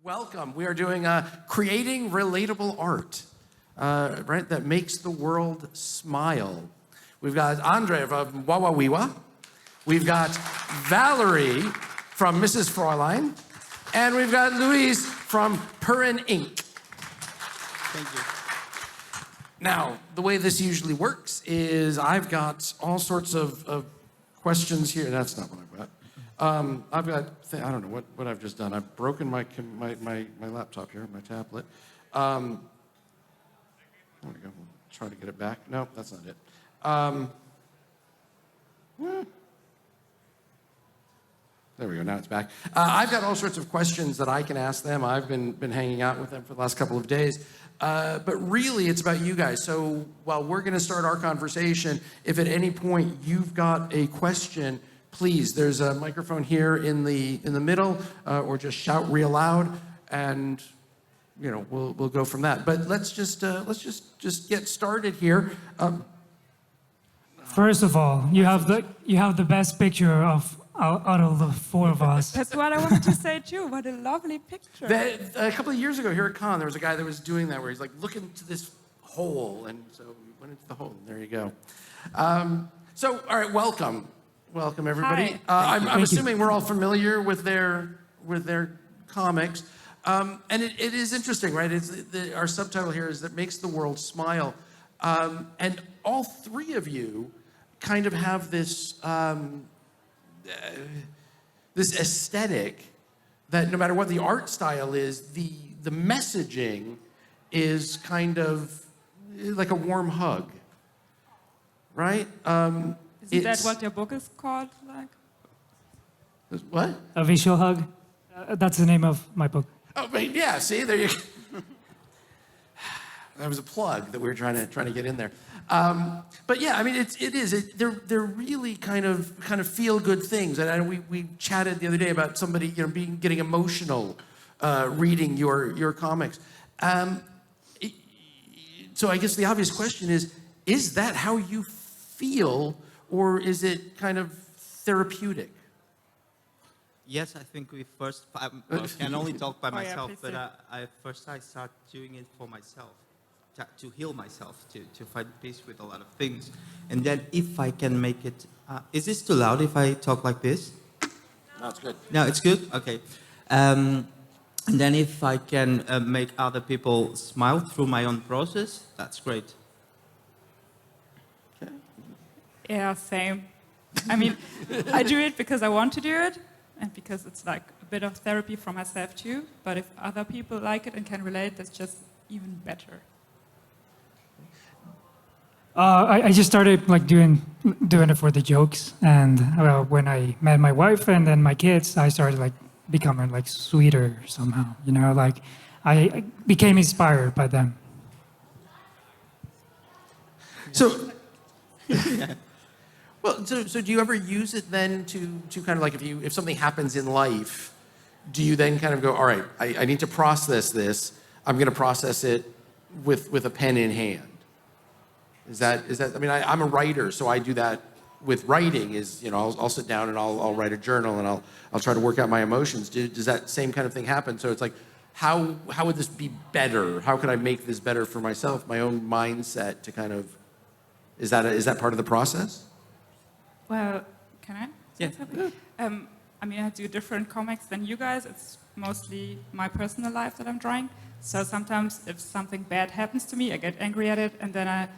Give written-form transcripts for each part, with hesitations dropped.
Welcome. We are doing creating relatable art, right? That makes the world smile. We've got Andre from Wawa Wiwa. We've got Valerie from Mrs. Fräulein. And we've got Louise from Purin Inc. Thank you. Now, the way this usually works is I've got all sorts of questions here. That's not what I've got. I've got, I don't know what I've just done. I've broken my laptop here, my tablet. There we go. We'll try to get it back. No, that's not it. There we go, now it's back. I've got all sorts of questions that I can ask them. I've been hanging out with them for the last couple of days. But really, it's about you guys. So while we're going to start our conversation, if at any point you've got a question, please, there's a microphone here in the middle, or just shout real loud, and you know we'll go from that. But let's just get started here. First of all, you have the best picture of out of the four of us. That's what I wanted to say too. What a lovely picture. A couple of years ago here at Con, there was a guy that was doing that where he's like, look into this hole, and so we went into the hole. And there you go. So, all right, welcome everybody. I'm assuming we're all familiar with their comics, and it is interesting, right? Our subtitle here is that makes the world smile, and all three of you kind of have this. This aesthetic that no matter what the art style is, the messaging is kind of like a warm hug, right? Isn't that what your book is called? Like? What? A visual hug. That's the name of my book. Oh, but yeah. See, there you go. That was a plug that we were trying to get in there. But yeah, I mean, they're really kind of feel good things. And I know we chatted the other day about somebody getting emotional reading your comics. So I guess the obvious question is that how you feel, or is it kind of therapeutic? Yes, I think I can only talk by myself, but I start doing it for myself. To heal myself, to find peace with a lot of things. And then if I can make it... is this too loud if I talk like this? No, it's good. No, it's good? Okay. And then if I can make other people smile through my own process, that's great. Okay. Yeah, same. I mean, I do it because I want to do it, and because it's like a bit of therapy for myself too. But if other people like it and can relate, that's just even better. I just started like doing it for the jokes, and when I met my wife and then my kids, I started like becoming like sweeter somehow. You know, like I became inspired by them. So, well, so do you ever use it then to kind of like if something happens in life, do you then kind of go, all right, I need to process this. I'm going to process it with a pen in hand. Is that? I mean, I'm a writer, so I do that with writing. I'll sit down and I'll write a journal and I'll try to work out my emotions. Does that same kind of thing happen? So it's like, how would this be better? How could I make this better for myself? My own mindset to kind of, is that part of the process? Well, can I say Yeah. something? I mean, I do different comics than you guys. It's mostly my personal life that I'm drawing. So sometimes if something bad happens to me, I get angry at it, and then I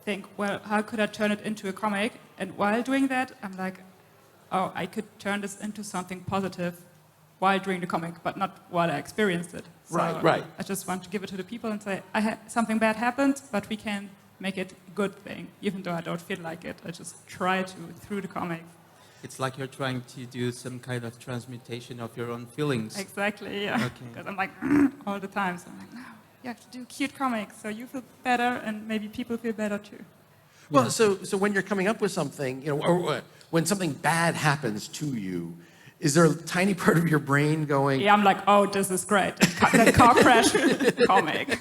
think, well, how could I turn it into a comic? And while doing that, I'm like, oh, I could turn this into something positive while doing the comic, but not while I experienced it. So Right. I just want to give it to the people and say, something bad happened, but we can make it a good thing, even though I don't feel like it. I just try to through the comic. It's like you're trying to do some kind of transmutation of your own feelings. Exactly, yeah. Okay. Because I'm like, all the time. So I'm like, no, you have to do cute comics so you feel better and maybe people feel better too. Well, so when you're coming up with something, or when something bad happens to you, is there a tiny part of your brain going? Yeah, I'm like, oh, this is great. That car crash comic.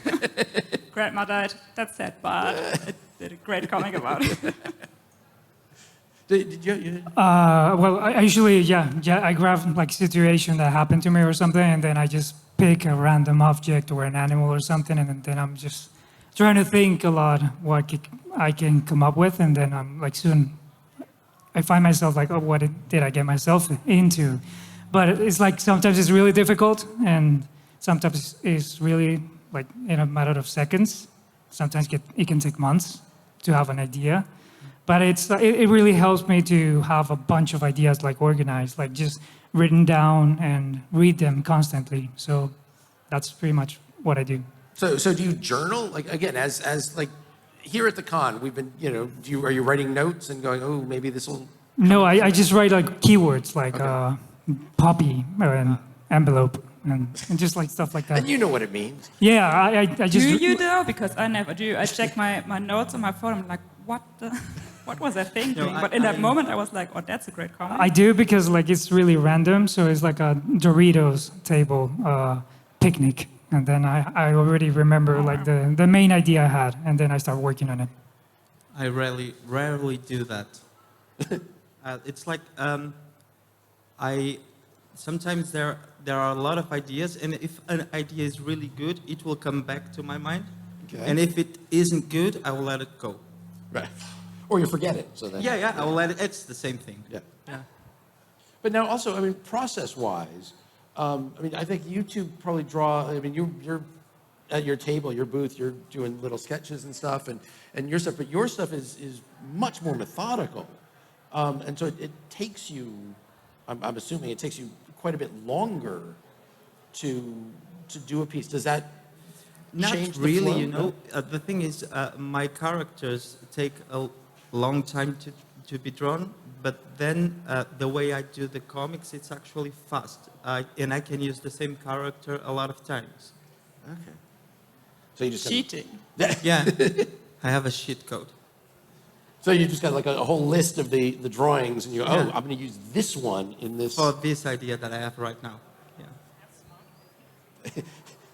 Grandma died. That's sad, but it did a great comic about it. Did you? Well, I usually, I grab like situation that happened to me or something, and then I just pick a random object or an animal or something, and then I'm just trying to think a lot what I can come up with, and then I'm like soon I find myself like, oh, what did I get myself into? But it's like sometimes it's really difficult, and sometimes it's really like in a matter of seconds. Sometimes it can take months to have an idea. But it really helps me to have a bunch of ideas like organized, like just written down and read them constantly. So that's pretty much what I do. So do you journal? Like, again, as like here at the con, we've been, are you writing notes and going, oh, maybe this will... No, I just write like keywords like poppy and envelope and just like stuff like that. And you know what it means. Yeah, I just... Do you though? Because I never do. I check my notes on my phone. I'm like, what was I thinking? But in that moment, I was like, oh, that's a great comment. I do because like it's really random. So it's like a Doritos table picnic. And then I already remember like the main idea I had. And then I start working on it. I rarely do that. It's like sometimes there are a lot of ideas, and if an idea is really good, it will come back to my mind. Okay. And if it isn't good, I will let it go. Right. Or you forget it. So then. Yeah, I will let it. It's the same thing. Yeah. Yeah. But now also, I mean, process-wise, I think you two probably draw. I mean, you're at your table, your booth, you're doing little sketches and stuff, and your stuff. But your stuff is much more methodical, and so it takes you. I'm assuming it takes you quite a bit longer to do a piece. Does that change the really, flow? the thing is, my characters take a long time to be drawn, but then the way I do the comics, it's actually fast, and I can use the same character a lot of times. Okay. So you just Cheating. Yeah, I have a cheat code. So you just got like a whole list of the drawings, and you go, Yeah. I'm going to use this one in this. For this idea that I have right now. Yeah.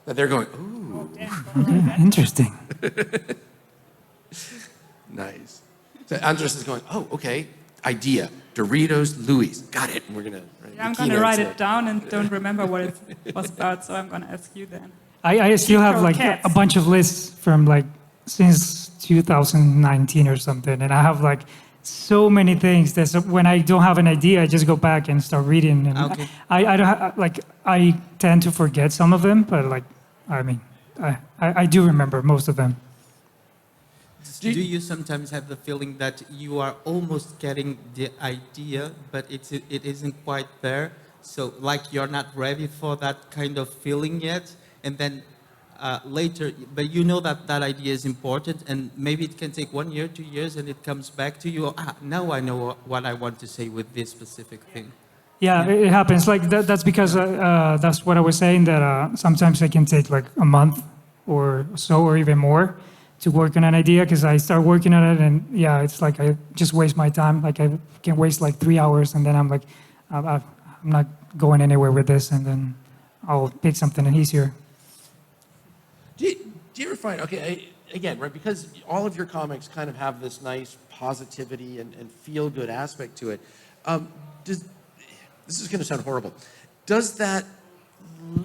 That they're going, ooh, Okay, interesting. nice. So Andres is going, oh, okay, idea, Doritos, Louis, got it. And we're going to. I'm going to write it down and don't remember what it was about, so I'm going to ask you then. I still have like Cats. a bunch of lists from like since 2019 or something, and I have like so many things that when I don't have an idea, I just go back and start reading. And Okay. I don't like I tend to forget some of them, but like I do remember most of them. Do you sometimes have the feeling that you are almost getting the idea, but it isn't quite there? So like you're not ready for that kind of feeling yet, and then later, but you know that idea is important, and maybe it can take 1 year, 2 years, and it comes back to you. Now I know what I want to say with this specific thing. Yeah, it happens. Like that's because that's what I was saying. That sometimes it can take like a month or so, or even more, to work on an idea. Because I start working on it, and yeah, it's like I just waste my time. Like I can waste like 3 hours, and then I'm like, I'm not going anywhere with this, and then I'll pick something easier. Do you ever find, again, right, because all of your comics kind of have this nice positivity and feel-good aspect to it, this is going to sound horrible, does that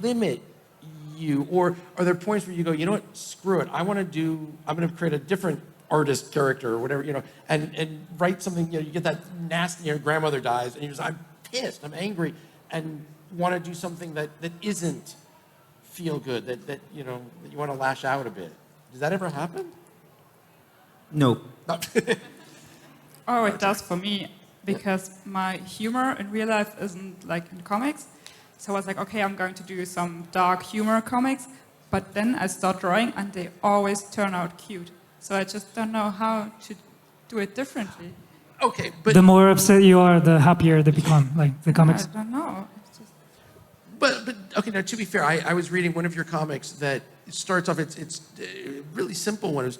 limit you, or are there points where you go, you know what, screw it, I'm going to create a different artist character or whatever, and write something, you get that nasty, your grandmother dies, and you're just, I'm pissed, I'm angry, and want to do something that isn't feel good, that you want to lash out a bit. Does that ever happen? No. Oh, it does for me, because my humor in real life isn't like in comics. So I was like, okay, I'm going to do some dark humor comics, but then I start drawing and they always turn out cute. So I just don't know how to do it differently. Okay, but The more upset you are, the happier they become. Like the comics. I don't know. It's just... But okay, now to be fair, I was reading one of your comics that starts off, it's a really simple one. It was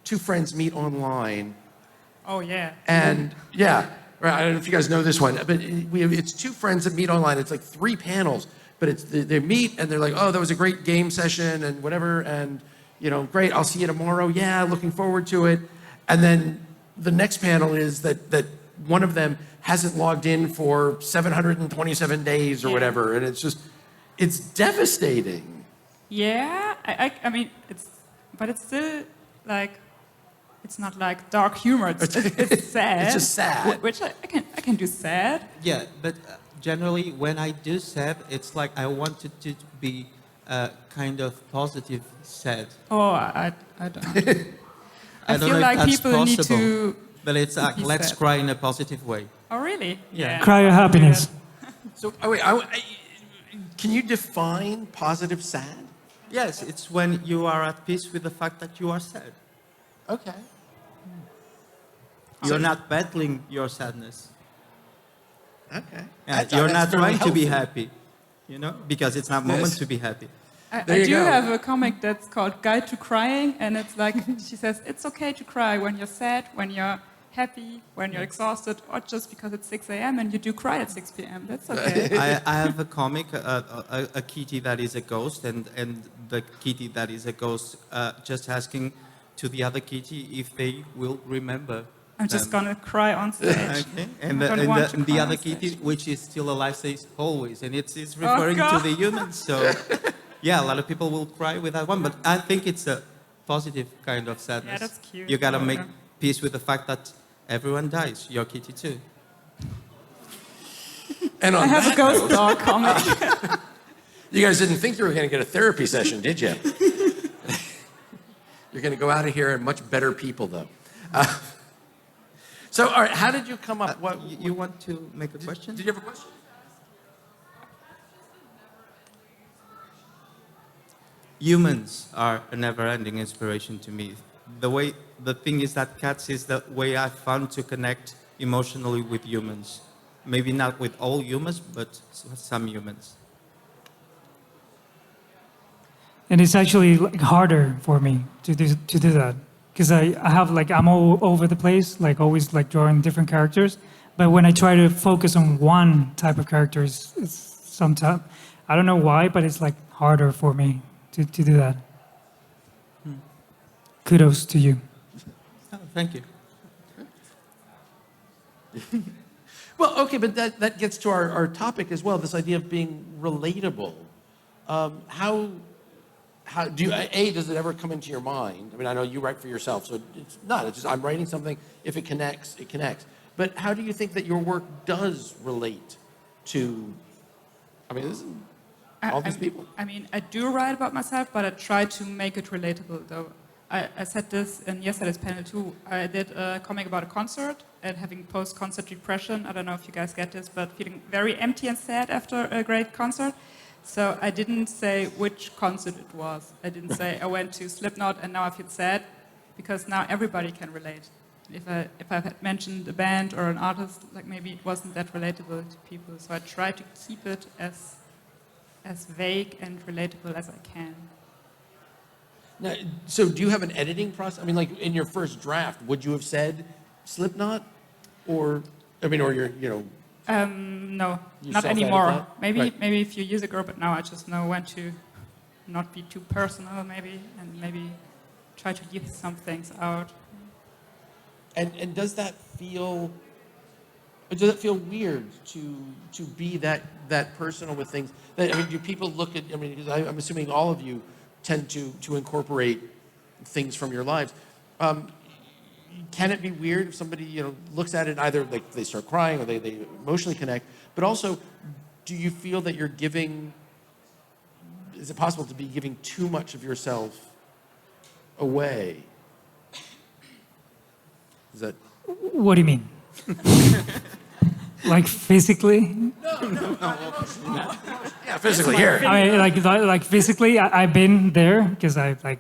two friends meet online. Oh, yeah. And yeah, right, I don't know if you guys know this one, but it's two friends that meet online. It's like 3 panels, but they meet and they're like, oh, that was a great game session and whatever, and great, I'll see you tomorrow. Yeah, looking forward to it. And then the next panel is that one of them hasn't logged in for 727 days or whatever, and it's just, It's devastating. Yeah, I mean, but it's still like, it's not like dark humor. It's sad. It's just sad. Which I can do sad. Yeah, but generally when I do sad, it's like I want it to be kind of positive sad. Oh, I don't. I don't feel know if like that's people need possible, to. but it's like be let's sad. cry in a positive way. Oh, really? Yeah. Cry your happiness. So, wait, can you define positive sad? Yes, it's when you are at peace with the fact that you are sad. Okay. You're not battling your sadness. Okay. Yeah, That's you're not very trying to be healthy. happy, because it's not moment Yes. to be happy. There I you do go. have a comic that's called Guide to Crying, and it's like, she says, it's okay to cry when you're sad, when you're happy, when you're exhausted, or just because it's 6 a.m. and you do cry at 6 p.m. That's okay. I have a comic, a kitty that is a ghost, and the kitty that is a ghost just asking to the other kitty if they will remember. I'm just them. gonna cry on stage. Okay. And I don't want to the cry other on stage. kitty, which is still alive, says always, and it's referring to the humans. So, yeah, a lot of people will cry with that one, but I think it's a positive kind of sadness. Yeah, that's cute. You gotta make Yeah. peace with the fact that everyone dies. Your kitty too. And on I have that a ghost note, dog comic. you guys didn't think you were going to get a therapy session, did you? You're going to go out of here and much better people, though. So, all right, how did you come up? You want to make a question? Did you have a question? Humans are a never-ending inspiration to me. The thing is that cats is the way I found to connect emotionally with humans. Maybe not with all humans, but some humans. And it's actually like harder for me to do that because I have like I'm all over the place, like always like drawing different characters. But when I try to focus on one type of character, it's sometimes I don't know why, but it's like harder for me to do that. Kudos to you. Oh, thank you. Well, okay, but that gets to our topic as well, this idea of being relatable. How do you, does it ever come into your mind? I mean, I know you write for yourself, so it's not, it's just I'm writing something, if it connects, it connects. But how do you think that your work does relate to, I mean, this is all these people? I mean, I do write about myself, but I try to make it relatable, though. I said this in yesterday's panel, too. I did a comic about a concert and having post-concert depression. I don't know if you guys get this, but feeling very empty and sad after a great concert. So I didn't say which concert it was. I didn't say I went to Slipknot and now I feel sad, because now everybody can relate. If I had mentioned a band or an artist, like maybe it wasn't that relatable to people. So I try to keep it as vague and relatable as I can. Now, so do you have an editing process? I mean, like in your first draft, would you have said Slipknot? Or, I mean, or no, You self-edit not anymore. that? Maybe Right. maybe a few years ago, but now I just know when to not be too personal, maybe, and maybe try to leave some things out. And does that feel weird to be that personal with things? I mean, do people look at? I mean, because I'm assuming all of you tend to incorporate things from your lives. Can it be weird if somebody looks at it, either like they start crying or they emotionally connect, but also, do you feel that you're giving? Is it possible to be giving too much of yourself away? Is that? What do you mean? Like physically? Yeah, physically here. I mean, like physically, I've been there because I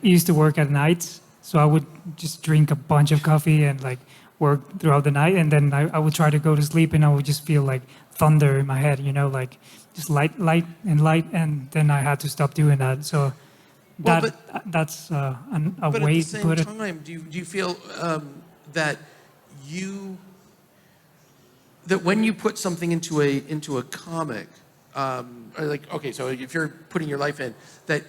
used to work at night, so I would just drink a bunch of coffee and like work throughout the night, and then I would try to go to sleep, and I would just feel like thunder in my head, like just light, and then I had to stop doing that. So Well, that's a But way at the to put same it. time, do you feel that that when you put something into a comic, or like, okay, so if you're putting your life in, that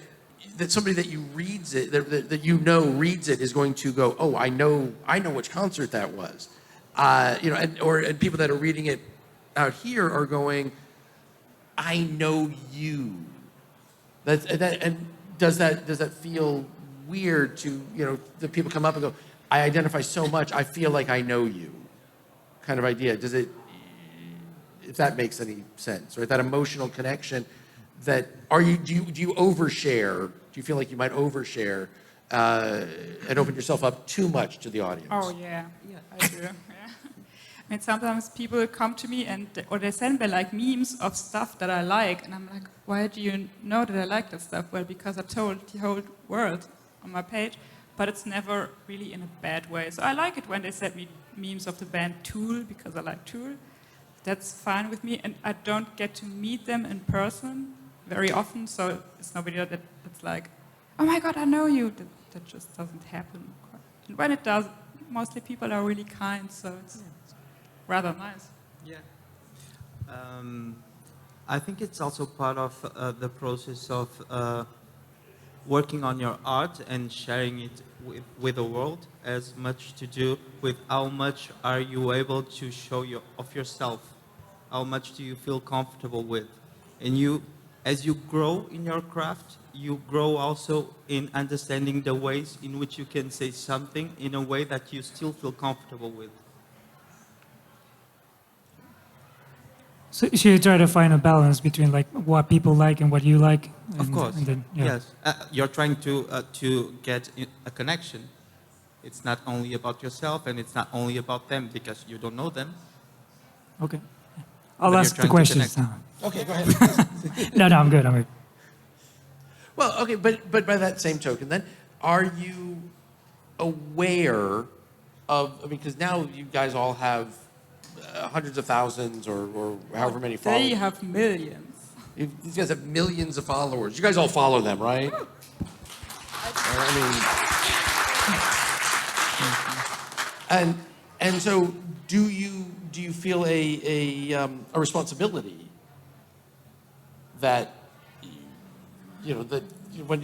somebody that reads it, that reads it, is going to go, oh, I know which concert that was, and people that are reading it out here are going, I know you. And does that feel weird to, the people come up and go, I identify so much, I feel like I know you, kind of idea. Does it, if that makes any sense, right? That emotional connection that, do you overshare? Do you feel like you might overshare and open yourself up too much to the audience? Oh, yeah, I do. Yeah. I mean, sometimes people come to me or they send me like memes of stuff that I like, and I'm like, why do you know that I like that stuff? Well, because I told the whole world on my page, but it's never really in a bad way. So I like it when they send me memes of the band Tool, because I like Tool. That's fine with me, and I don't get to meet them in person very often, so it's nobody that's like, oh my God, I know you. That just doesn't happen. And when it does, mostly people are really kind, so it's rather nice. Yeah. I think it's also part of the process of working on your art and sharing it with the world, as much to do with how much are you able to show of yourself, how much do you feel comfortable with. And as you grow in your craft, you grow also in understanding the ways in which you can say something in a way that you still feel comfortable with. So you try to find a balance between like what people like and what you like. Of course, and then, yeah. yes. You're trying to get a connection. It's not only about yourself, and it's not only about them, because you don't know them. Okay. I'll But ask you're the trying to questions connect. now. Okay, go ahead. No, I'm good. Well, okay, but by that same token, then, are you aware of, because now you guys all have hundreds of thousands or however many followers. They have millions. These guys have millions of followers. You guys all follow them, right? And so do you feel a responsibility that that when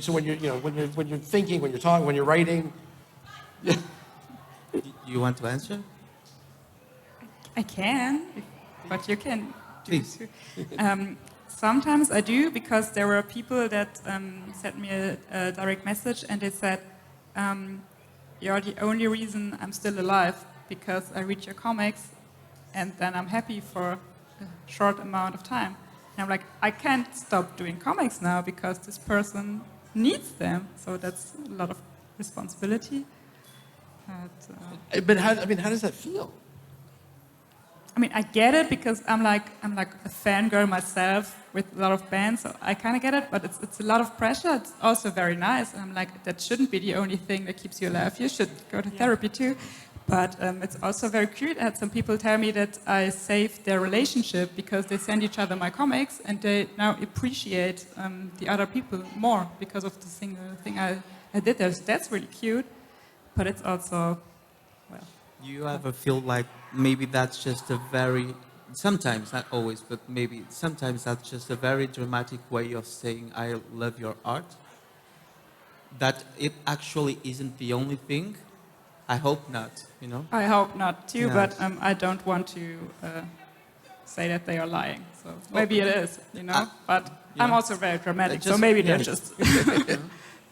you're thinking, when you're talking, when you're writing? You want to answer? I can, but you can do Please. too. Sometimes I do, because there were people that sent me a direct message and they said, you're the only reason I'm still alive, because I read your comics and then I'm happy for a short amount of time. And I'm like, I can't stop doing comics now because this person needs them. So that's a lot of responsibility. But how does that feel? I mean, I get it, because I'm like a fangirl myself with a lot of bands, so I kind of get it, but it's a lot of pressure. It's also very nice. And I'm like, that shouldn't be the only thing that keeps you alive. You should go to therapy too. But it's also very cute. I had some people tell me that I saved their relationship because they send each other my comics, and they now appreciate the other people more because of the single thing I did there. So that's really cute, but it's also, well. Do you ever feel like maybe that's just a very, sometimes, not always, but maybe sometimes that's just a very dramatic way of saying I love your art? That it actually isn't the only thing? I hope not, I hope not too, Yeah. but I don't want to say that they are lying. So maybe it is, but yeah. I'm also very dramatic, so Just- maybe yeah. they're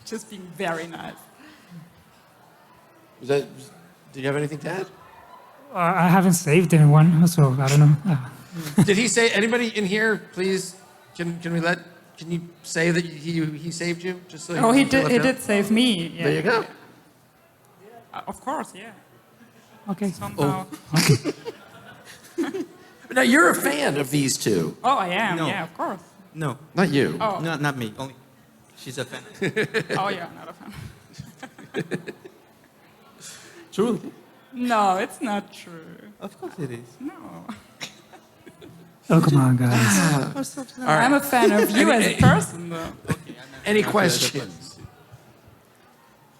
just being very nice. Do you have anything to add? I haven't saved anyone, so I don't know. Did he say, anybody in here, please, can you say that he saved you? Just so Oh, he doesn't feel did. He left out? did save me. Yeah. There you go. Of course, yeah. Okay. Somehow. Now, you're a fan of these two. Oh, I am. No. Yeah, of course. No, Not you. Oh, no, not me. Only she's a fan. oh yeah, not a fan. True. No, it's not true. Of course it is. No. Oh, come on, guys. I'm a fan of you as a person, though. Any questions?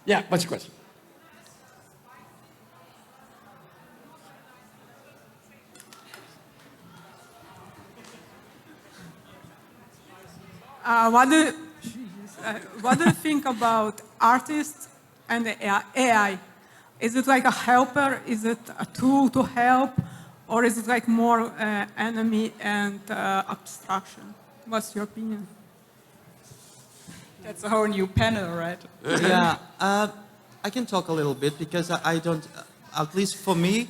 Yeah, what's your question? What do you think about artists and AI? Is it like a helper? Is it a tool to help? Or is it like more enemy and abstraction? What's your opinion? That's a whole new panel, right? Yeah, I can talk a little bit because I don't, at least for me,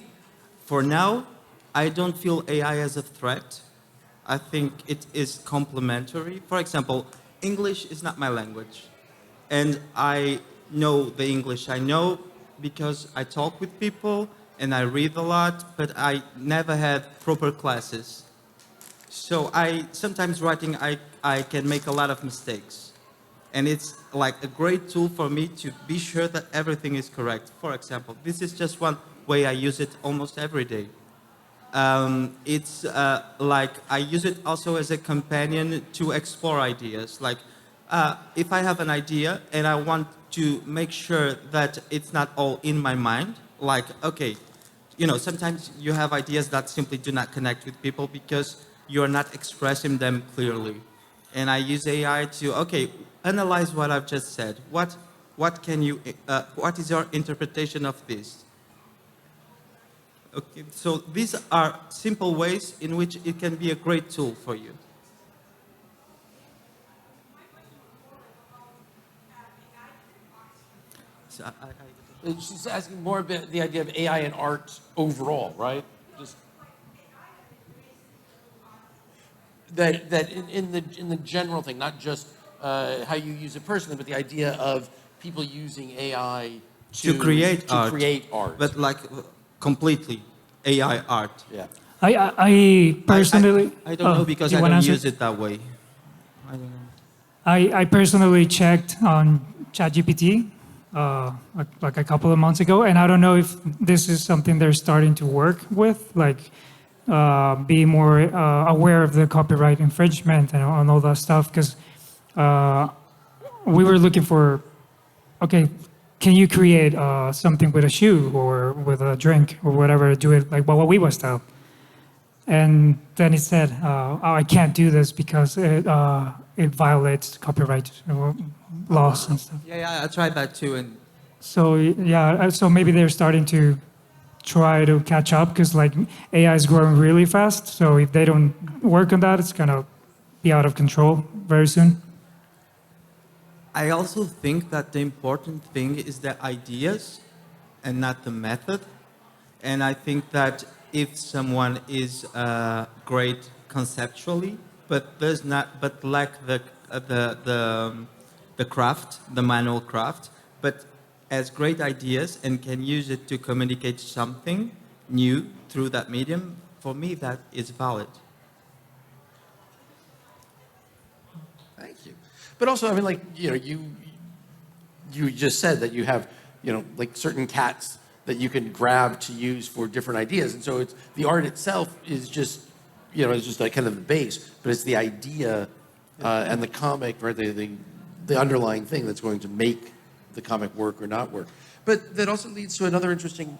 for now, I don't feel AI as a threat. I think it is complementary. For example, English is not my language. And I know the English I know because I talk with people and I read a lot, but I never had proper classes. So sometimes writing, I can make a lot of mistakes. And it's like a great tool for me to be sure that everything is correct. For example, this is just one way I use it almost every day. It's like I use it also as a companion to explore ideas. Like if I have an idea and I want to make sure that it's not all in my mind, like, okay, you know, sometimes you have ideas that simply do not connect with people because you're not expressing them clearly. And I use AI to, okay, analyze what I've just said. What is your interpretation of this? Okay, so these are simple ways in which it can be a great tool for you. So She's asking more about the idea of AI and art overall, right? Just that in the general thing, not just how you use it personally, but the idea of people using AI to create art. But like completely AI art. Yeah. I personally... I don't know because you I wanna don't answer? use it that way. I don't know. I personally checked on ChatGPT like a couple of months ago, and I don't know if this is something they're starting to work with, like be more aware of the copyright infringement and all that stuff, because we were looking for, okay, can you create something with a shoe or with a drink or whatever, do it like Wawa Weewa style? And then it said, oh, I can't do this because it violates copyright laws and stuff. Yeah, I tried that too, and So yeah, so maybe they're starting to try to catch up because like AI is growing really fast. So if they don't work on that, it's gonna be out of control very soon. I also think that the important thing is the ideas and not the method. And I think that if someone is great conceptually, but lack the craft, the manual craft, but has great ideas and can use it to communicate something new through that medium, for me that is valid. Thank you. But also, I mean, like, you know, you just said that you have, you know, like certain cats that you can grab to use for different ideas. And so it's the art itself is just, you know, it's just like kind of the base, but it's the idea and the comic, right? The underlying thing that's going to make the comic work or not work. But that also leads to another interesting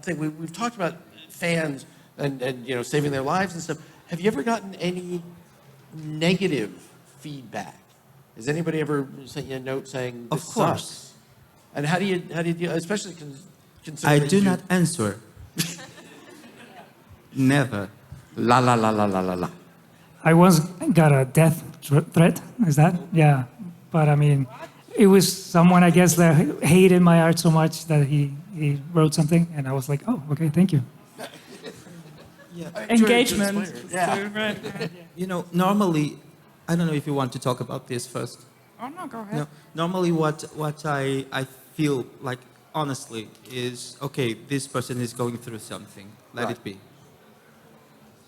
thing. We've talked about fans and you know, saving their lives and stuff. Have you ever gotten any negative feedback? Has anybody ever sent you a note saying this Of course. sucks? And how do you deal, especially considering I that do you not answer. Never. La la la la la la la. I once got a death threat. Is that? Yeah. But I mean, it was someone, I guess, that hated my art so much that he wrote something, and I was like, oh, okay, thank you. Engagement. Yeah. So, right. You know, normally, I don't know if you want to talk about this first. Oh no, go ahead. No, normally what I feel like, honestly, is, okay, this person is going through something. Let Right. it be.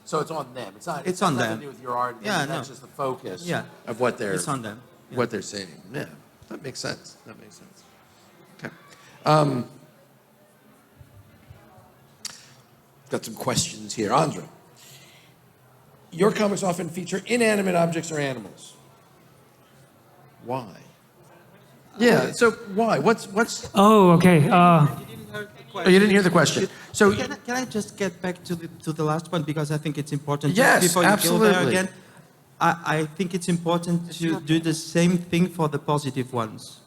So it's on them. It's not. It's not on nothing them. to do with your art. Yeah, That's no. just the focus. Yeah. Of what they're. It's on them. Yeah. What they're saying. Yeah, that makes sense. That makes sense. Okay. Got some questions here, Andra. Your comics often feature inanimate objects or animals. Why? Yeah. So why? What's? Oh, okay. Oh, you didn't hear the question. So Can I just get back to the last one, because I think it's important. Yes, Before you go there absolutely. again, I think it's important to do the same thing for the positive ones.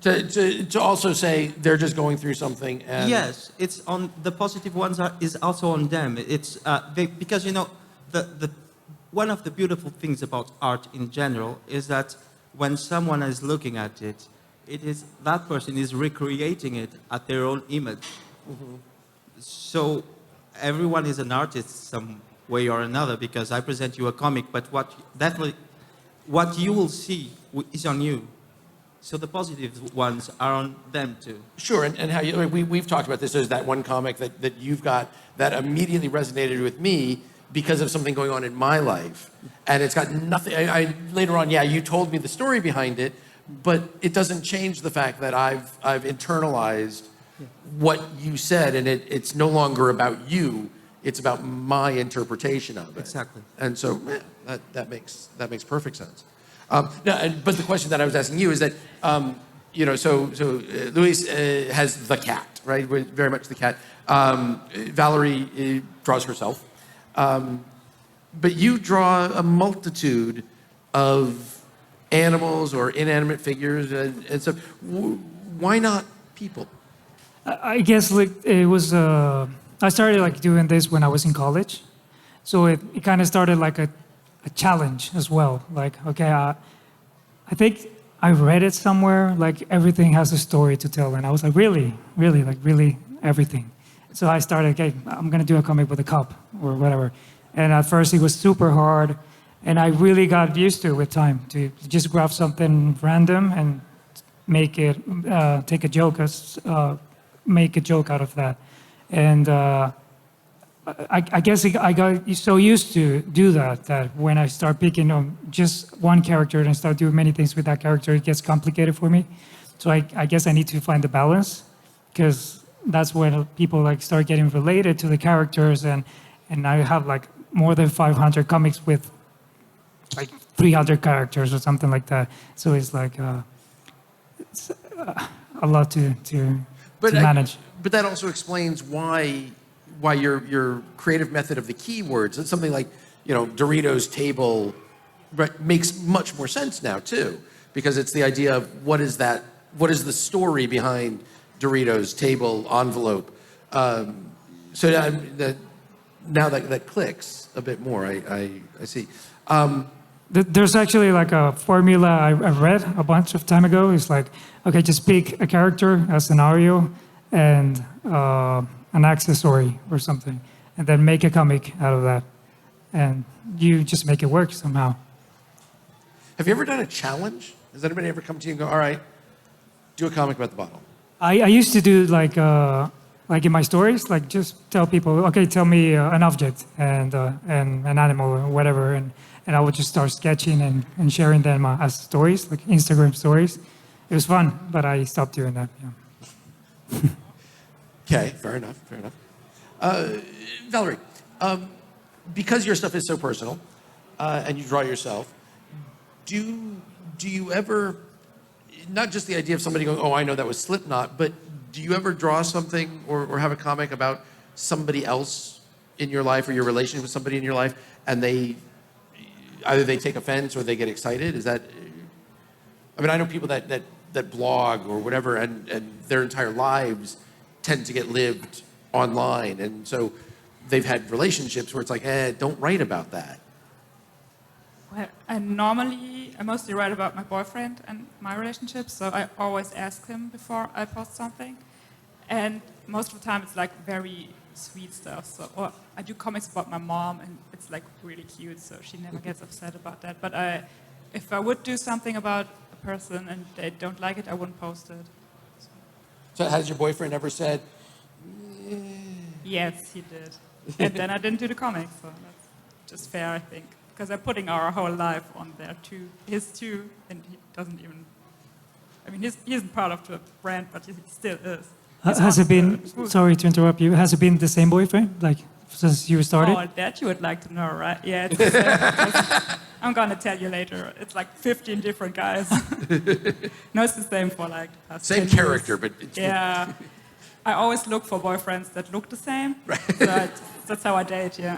to also say they're just going through something and Yes, it's on the positive ones is also on them. It's because you know the one of the beautiful things about art in general is that when someone is looking at it, that person is recreating it at their own image. So everyone is an artist some way or another, because I present you a comic, but what you will see is on you. So the positive ones are on them too. Sure, and how we've talked about this. There's that one comic that you've got that immediately resonated with me because of something going on in my life. And it's got nothing, later on, yeah, you told me the story behind it, but it doesn't change the fact that I've internalized what you said, and it's no longer about you, it's about my interpretation of it. Exactly. And so, that makes perfect sense. But the question that I was asking you is that, so Luis has the cat, right? Very much the cat. Valerie draws herself. But you draw a multitude of animals or inanimate figures and stuff. Why not people? I guess it was. I started doing this when I was in college, so it kind of started like a challenge as well. I think I read it somewhere. Everything has a story to tell, and I was like, really everything. So I started. Okay, I'm gonna do a comic with a cop or whatever. And at first it was super hard, and I really got used to it with time to just grab something random and make it take a joke make a joke out of that. And I guess I got so used to do that when I start picking on just one character and start doing many things with that character, it gets complicated for me. So I guess I need to find the balance, because that's when people start getting related to the characters, and I have more than 500 comics with 300 characters or something like that. So it's it's a lot to manage. But that also explains why your creative method of the keywords, it's something like, Doritos table, makes much more sense now too, because it's the idea of what is the story behind Doritos table envelope. So now that clicks a bit more. I see. There's actually a formula I read a bunch of time ago. It's okay, just pick a character, a scenario, and an accessory or something, and then make a comic out of that. And you just make it work somehow. Have you ever done a challenge? Has anybody ever come to you and go, all right, do a comic about the bottle? I used to do in my stories, just tell people, okay, tell me an object and an animal or whatever, and I would just start sketching and sharing them as stories, Instagram stories. It was fun, but I stopped doing that. Yeah. Okay, fair enough. Valerie, because your stuff is so personal, and you draw yourself, do you ever, not just the idea of somebody going, oh, I know that was Slipknot, but do you ever draw something or have a comic about somebody else in your life, or your relationship with somebody in your life, and either they take offense or they get excited? Is that, I know people that blog or whatever, and their entire lives tend to get lived online, and so they've had relationships where it's don't write about that. Well, I mostly write about my boyfriend and my relationship, so I always ask him before I post something. And most of the time it's very sweet stuff. So, or I do comics about my mom, and it's really cute, so she never gets upset about that. But if I would do something about a person and they don't like it, I wouldn't post it. So has your boyfriend ever said, Yes, he did. And then I didn't do the comic, so that's just fair, I think. Because I'm putting our whole life on there too, his too, and he doesn't even, he isn't part of the brand, but he still is. Has it been, sorry to interrupt you, has it been the same boyfriend, since you started? Oh, that you would like to know, right? Yeah, I'm gonna tell you later. It's 15 different guys. No, it's the same for past same 10 character, years. but... Yeah. I always look for boyfriends that look the same. Right. So that's how I date, yeah.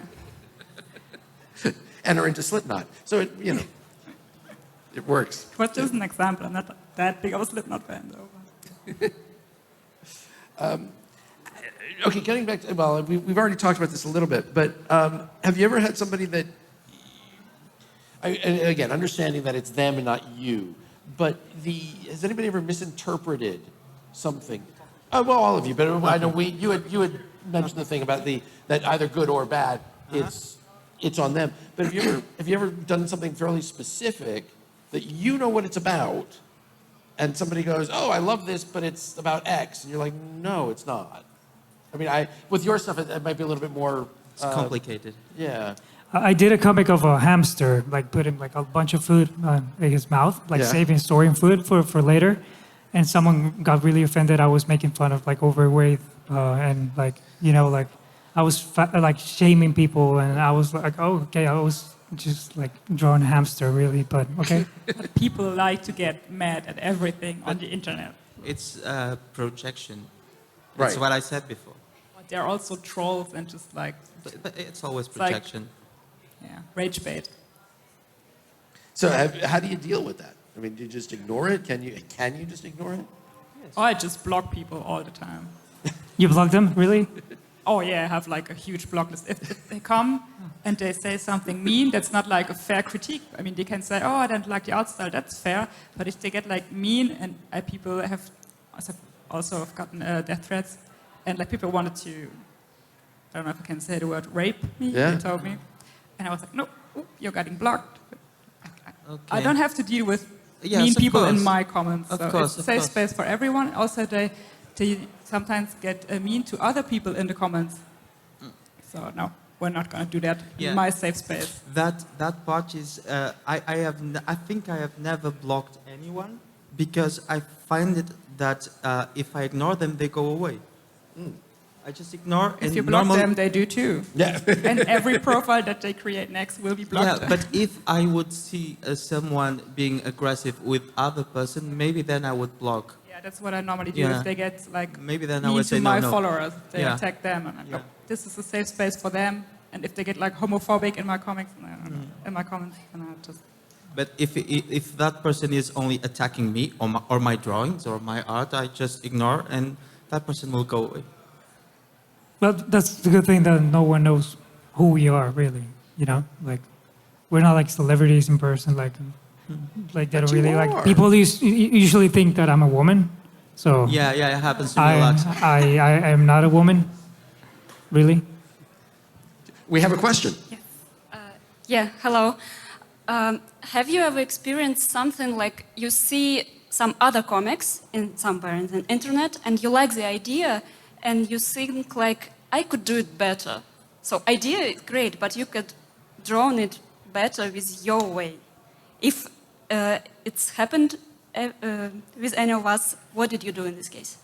And are into Slipknot. So, it works. It was just an example. I'm not that big of a Slipknot fan, though. Okay, getting back to, we've already talked about this a little bit, but have you ever had somebody that And again, understanding that it's them and not you. But has anybody ever misinterpreted something? Oh, well, all of you, but I know you had mentioned the thing about that either good or bad, it's on them. But have you ever done something fairly specific that you know what it's about, and somebody goes, "Oh, I love this, but it's about X," and you're like, "No, it's not." I mean, with your stuff, it might be a little bit more. It's complicated. Yeah. I did a comic of a hamster, like putting like a bunch of food in his mouth, like saving, storing food for later. And someone got really offended. I was making fun of like overweight and like, like I was like shaming people. And I was like, oh, okay, I was just like drawing a hamster really, but okay. But people like to get mad at everything on the internet. It's projection. Right. That's what I said before. But they're also trolls and just like, But it's always like- projection. rage bait. So how do you deal with that? I mean, do you just ignore it? Can you just ignore it? Or I just block people all the time. You blocked them, really? Oh yeah, I have like a huge block list. If they come and they say something mean, that's not like a fair critique. I mean, they can say, oh, I don't like the art style, that's fair. But if they get like mean, and people have also gotten death threats, and like people wanted to, I don't know if I can say the word rape me, they told me. And I was like, no, you're getting blocked. I don't have to deal with mean people in my comments. It's a safe space for everyone. Also, they sometimes get mean to other people in the comments. So no, we're not going to do that in my safe space. That part is, I think I have never blocked anyone because I find it that if I ignore them, they go away. I just ignore. If you block them, they do too. Yeah. And every profile that they create next will be blocked. Yeah, but if I would see someone being aggressive with other person, maybe then I would block. Yeah, that's what I normally do. If they get like maybe then I mean would to say my no. followers, they attack them, and I go, this is a safe space for them. And if they get like homophobic in my comics, in my comments, then I just. But if that person is only attacking me or my drawings or my art, I just ignore, and that person will go away. Well, that's the good thing that no one knows who we are, really. Like we're not like celebrities in person, like they don't really like. People usually think that I'm a woman, so Yeah, it happens to me a lot. I am not a woman, really. We have a question. Hello. Have you ever experienced something like you see some other comics somewhere in the internet and you like the idea and you think like, I could do it better. So idea is great, but you could draw it better with your way. If it's happened with any of us, what did you do in this case?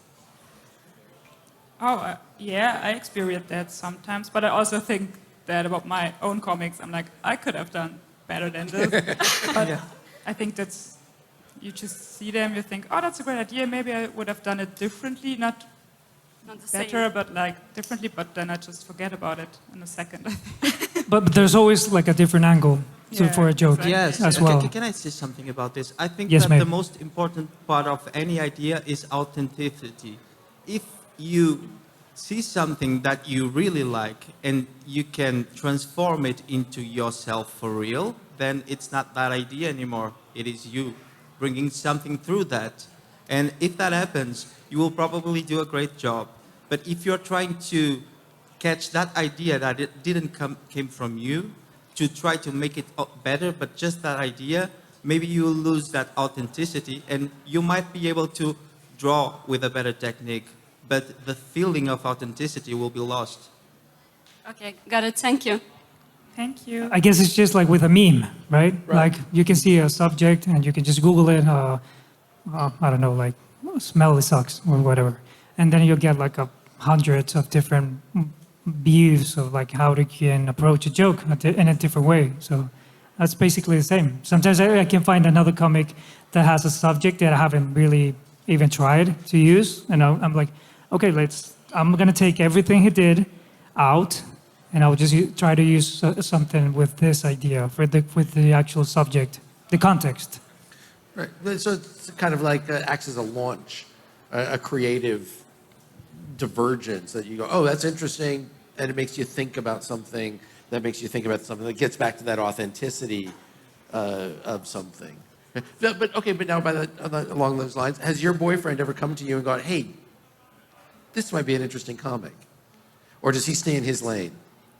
Oh, I experience that sometimes, but I also think that about my own comics. I'm like, I could have done better than this. But I think you just see them, you think, oh, that's a great idea. Maybe I would have done it differently, not the better, same. but like differently. But then I just forget about it in a second. But there's always like a different angle for a joke as well. Can I say something about this? I think Yes, that ma'am. the most important part of any idea is authenticity. If you see something that you really like and you can transform it into yourself for real, then it's not that idea anymore. It is you bringing something through that. And if that happens, you will probably do a great job. But if you're trying to catch that idea that it didn't came from you, to try to make it better, but just that idea, maybe you will lose that authenticity and you might be able to draw with a better technique, but the feeling of authenticity will be lost. Okay, got it. Thank you. Thank you. I guess it's just like with a meme, right? Like you can see a subject and you can just Google it, I don't know, like smell sucks or whatever. And then you'll get like hundreds of different views of like how you can approach a joke in a different way. So that's basically the same. Sometimes I can find another comic that has a subject that I haven't really even tried to use. And I'm like, okay, I'm going to take everything he did out and I'll just try to use something with this idea with the actual subject, the context. Right. So it's kind of like acts as a launch, a creative divergence that you go, oh, that's interesting, and it makes you think about something that makes you think about something that gets back to that authenticity. of something. But now along those lines, has your boyfriend ever come to you and gone, hey, this might be an interesting comic? Or does he stay in his lane?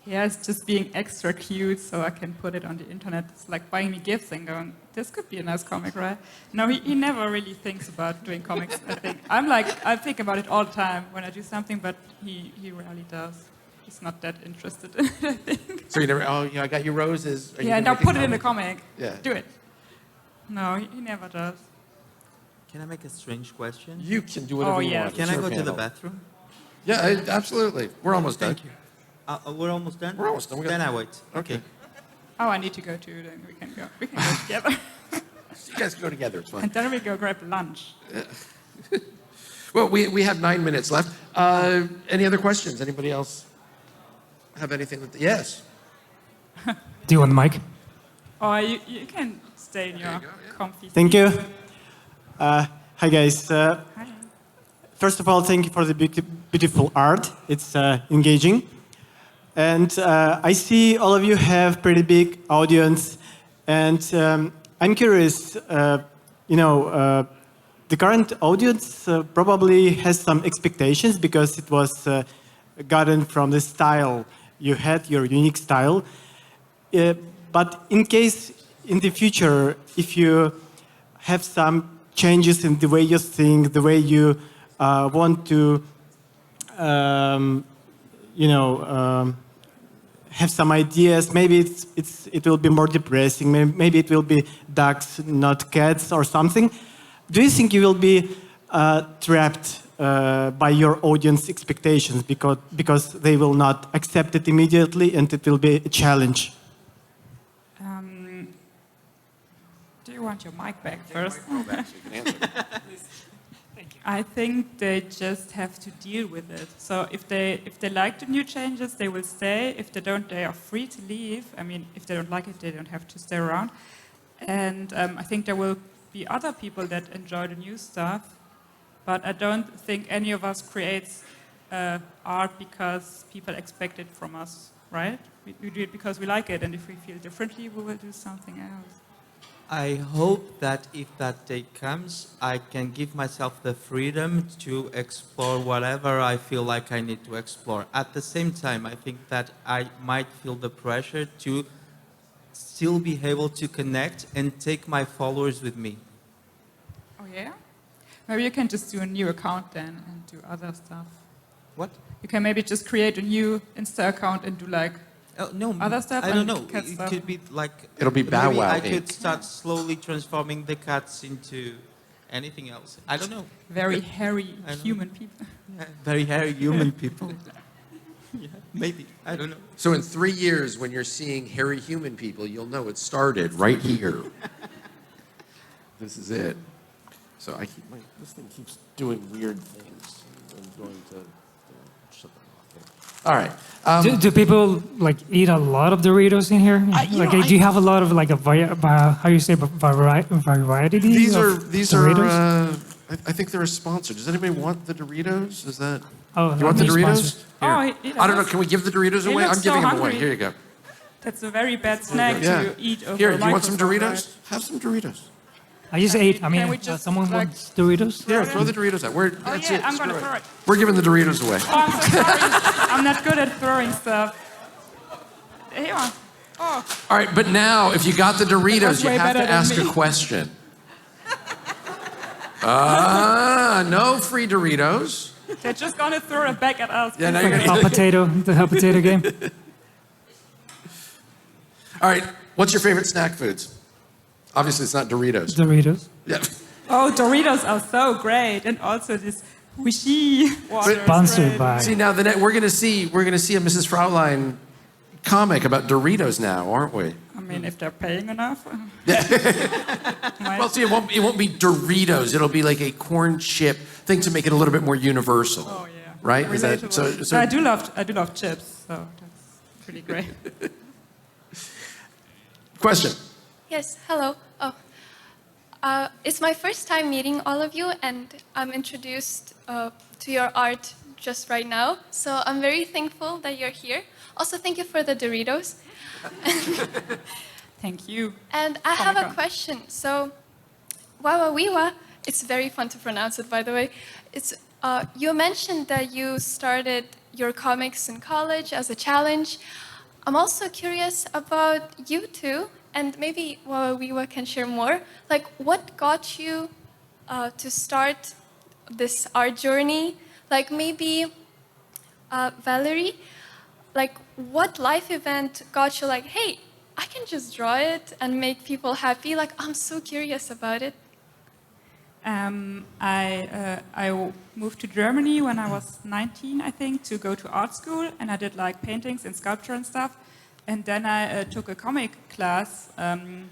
Yeah, it's just being extra cute so I can put it on the internet. It's like buying me gifts and going, this could be a nice comic, right? No, he never really thinks about doing comics, I think. I think about it all the time when I do something, but he rarely does. He's not that interested in it, I think. So you never, I got you roses. Now put it in the comic. Yeah. Do it. No, he never does. Can I make a strange question? You can do whatever you want. Can It's I your go to the panel. bathroom? Yeah, absolutely. We're almost done. Thank you. We're almost done? We're almost done. Then I wait. Okay. Oh, I need to go too, then we can go. We can go together. You guys can go together. It's fine. And then we go grab lunch. Well, we have 9 minutes left. Any other questions? Anybody else have anything? Yes. Do you want the mic? Or you can stay in your comfy Thank seat. you. Hi, guys. Hi. First of all, thank you for the beautiful art. It's engaging. And I see all of you have pretty big audience. And I'm curious, the current audience probably has some expectations because it was gotten from the style you had, your unique style. But in case in the future, if you have some changes in the way you think, the way you want to, have some ideas, maybe it will be more depressing, maybe it will be ducks, not cats or something. Do you think you will be trapped by your audience expectations because they will not accept it immediately and it will be a challenge? Do you want your mic back first? I think they just have to deal with it. So if they like the new changes, they will stay. If they don't, they are free to leave. I mean, if they don't like it, they don't have to stay around. And I think there will be other people that enjoy the new stuff. But I don't think any of us creates art because people expect it from us, right? We do it because we like it. And if we feel differently, we will do something else. I hope that if that day comes, I can give myself the freedom to explore whatever I feel like I need to explore. At the same time, I think that I might feel the pressure to still be able to connect and take my followers with me. Oh, yeah? Maybe you can just do a new account then and do other stuff. What? You can maybe just create a new Insta account and do like No, other stuff. I don't know. Cat It stuff. could be like It'll be Bow maybe Wow I could Inc. start slowly transforming the cats into anything else. I don't know. Very hairy I know. human people. Yeah, very hairy human people. Yeah, maybe. I don't know. So in 3 years, when you're seeing hairy human people, you'll know it started right here. This is it. So this thing keeps doing weird things. I'm going to shut them off here. All right. Do people like eat a lot of Doritos in here? Do you have a lot of like variety? These are Doritos? I think they're a sponsor. Does anybody want the Doritos? Is that? Oh, You want the I'm Doritos? sponsored. Oh, Here. I don't know. Can we give the Doritos away? looks I'm giving so them away. hungry. Here you go. That's a very bad snack Yeah. to eat over Here, a do you want some microphone, Doritos? Have some Doritos. I just ate. I Can mean, we just, someone like- wants Doritos? Here, throw the Doritos out. Oh That's yeah, it. I'm gonna Screw throw it. it. We're giving the Doritos away. Oh, I'm so sorry. I'm not good at throwing stuff. Here you are. Oh, All right, but now, if you got the Doritos, was you way have better to than ask a me. question. No free Doritos. they're just gonna throw it back at us. Yeah, now you're Like gonna. the hot potato game. All right, what's your favorite snack foods? Obviously, it's not Doritos. Doritos. Yeah. Oh, Doritos are so great, and also this wishy water. is Sponsored great. by. See now, we're gonna see a Mrs. Fraulein comic about Doritos now, aren't we? I mean, if they're paying enough. Well, see, it won't be Doritos. It'll be like a corn chip thing to make it a little bit more universal. Oh yeah. Right? Is that Relatable. so? I do love chips, so that's pretty great. Question. Yes, hello. It's my first time meeting all of you, and I'm introduced to your art just right now. So I'm very thankful that you're here. Also, thank you for the Doritos. Thank you. And I have a Comic-Con. question. So, Wawawiwa, it's very fun to pronounce it, by the way. It's you mentioned that you started your comics in college as a challenge. I'm also curious about you two, and maybe Wawawiwa can share more. Like, what got you to start this art journey? Like, maybe Valerie, like, what life event got you like, hey, I can just draw it and make people happy? Like, I'm so curious about it. I moved to Germany when I was 19, I think, to go to art school, and I did like paintings and sculpture and stuff. And then I took a comic class, and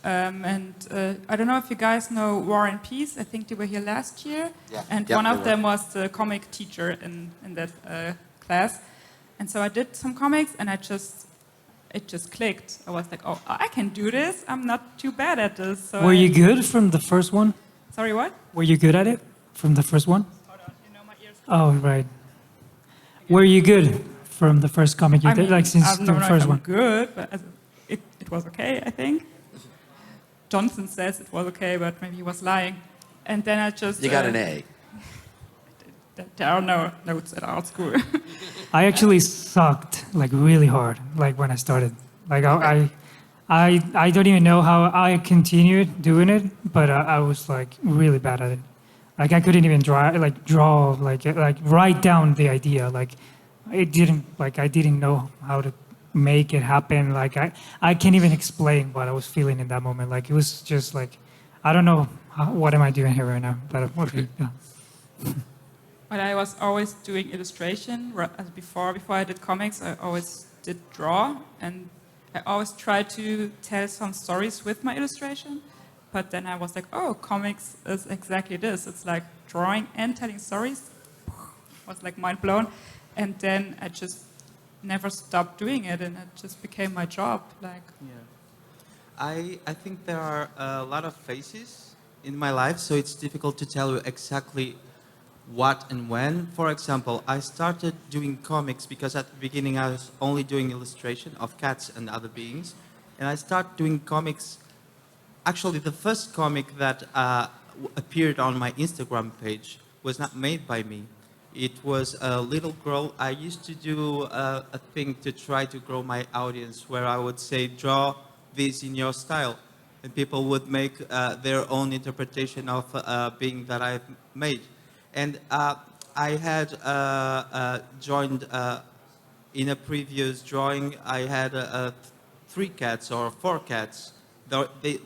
I don't know if you guys know War and Peace. I think they were here last year, and one of them was the comic teacher in that class. And so I did some comics, and it just clicked. I was like, oh, I can do this. I'm not too bad at this. So Were you good from the first one? Sorry, what? Were you good at it from the first one? Hold on, you know my ears. Oh, right. Were you good from the first comic you did, like since I the don't know first if I'm one? good, but it was okay, I think. Johnson says it was okay, but maybe he was lying. And then I just... You got an A. There are no notes at art school. I actually sucked like really hard, like when I started. Like I don't even know how I continued doing it, but I was like really bad at it. Like I couldn't even draw, like write down the idea. Like I didn't know how to make it happen. Like I can't even explain what I was feeling in that moment. Like it was just like, I don't know, what am I doing here right now? But okay, yeah. But I was always doing illustration. Before I did comics, I always did draw, and I always tried to tell some stories with my illustration. But then I was like, oh, comics is exactly this. It's like drawing and telling stories. I was like mind blown. And then I just never stopped doing it, and it just became my job. Like, I think there are a lot of phases in my life, so it's difficult to tell you exactly what and when. For example, I started doing comics because at the beginning I was only doing illustration of cats and other beings. And I started doing comics. Actually, the first comic that appeared on my Instagram page was not made by me. It was a little girl. I used to do a thing to try to grow my audience where I would say, draw this in your style. And people would make their own interpretation of a being that I've made. And I had joined in a previous drawing, I had 3 cats or 4 cats,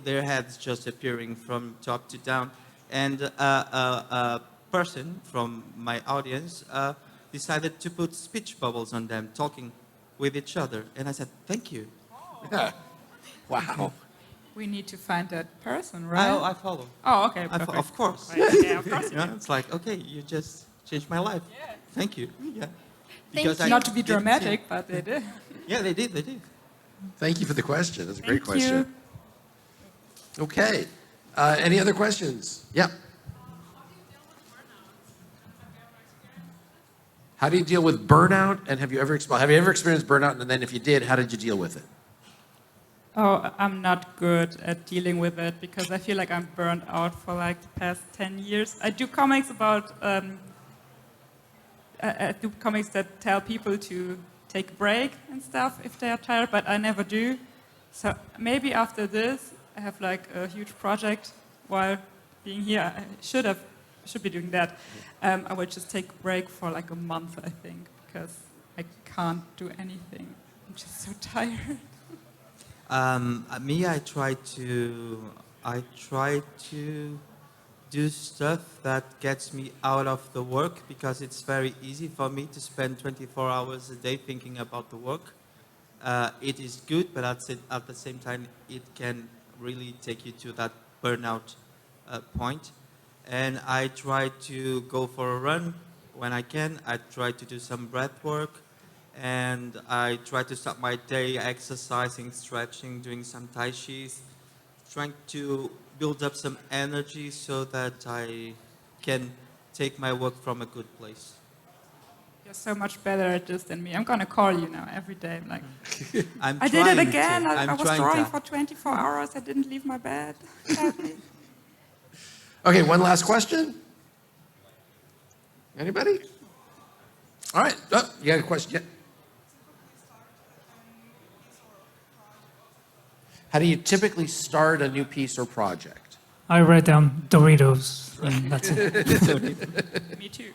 their heads just appearing from top to down. And a person from my audience decided to put speech bubbles on them, talking with each other. And I said, thank you. Yeah. Wow. we need to find that person, right? I follow. Oh, okay, perfect. Of course. Yeah, of course. Yeah, it's like, okay, you just changed my life. Yeah. Thank you. Yeah. Thank you. Not to be didn't dramatic, see- but they did. Yeah, they did. They did. Thank you for the question. That's a great Thank question. you. Okay. Any other questions? Yeah. How do you deal with burnout? And have you ever experienced burnout? And then if you did, how did you deal with it? Oh, I'm not good at dealing with it because I feel like I'm burned out for like the past 10 years. I do comics about, I do comics that tell people to take a break and stuff if they are tired, but I never do. So maybe after this, I have like a huge project while being here. I should be doing that. I will just take a break for like a month, I think, because I can't do anything. I'm just so tired. Me, I try to do stuff that gets me out of the work because it's very easy for me to spend 24 hours a day thinking about the work. It is good, but at the same time, it can really take you to that burnout point. And I try to go for a run when I can. I try to do some breath work. And I try to start my day exercising, stretching, doing some tai chis, trying to build up some energy so that I can take my work from a good place. You're so much better at this than me. I'm gonna call you now every day. I'm like, I'm I did it trying again. to. I was trying drawing to. for 24 hours. I didn't leave my bed. Help me. Okay, one last question. Anybody? All right. Oh, you got a question? Yeah. How do you typically start a new piece or project? I write down Doritos, and that's it. Me too.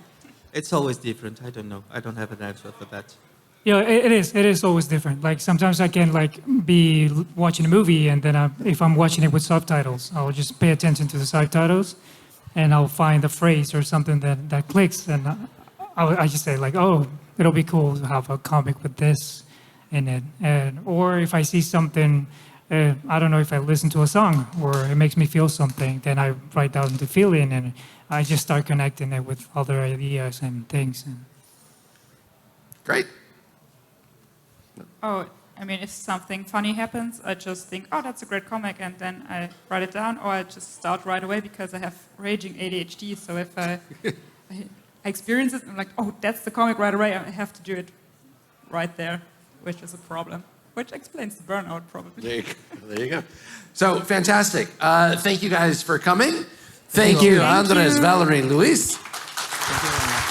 It's always different. I don't know. I don't have an answer for that. Yeah, it is. It is always different. Like sometimes I can like be watching a movie, and then if I'm watching it with subtitles, I'll just pay attention to the subtitles, and I'll find a phrase or something that clicks, and I just say like, oh, it'll be cool to have a comic with this in it, or if I see something, I don't know, if I listen to a song or it makes me feel something, then I write down the feeling, and I just start connecting it with other ideas and things. Great. Oh, I mean, if something funny happens, I just think, oh, that's a great comic, and then I write it down, or I just start right away because I have raging ADHD. So if I experience it, I'm like, oh, that's the comic right away. I have to do it right there, which is a problem, which explains the burnout probably. There you go. So fantastic. Thank you guys for coming. Thank you, Andres, Valerie, Luis. Thank you very much.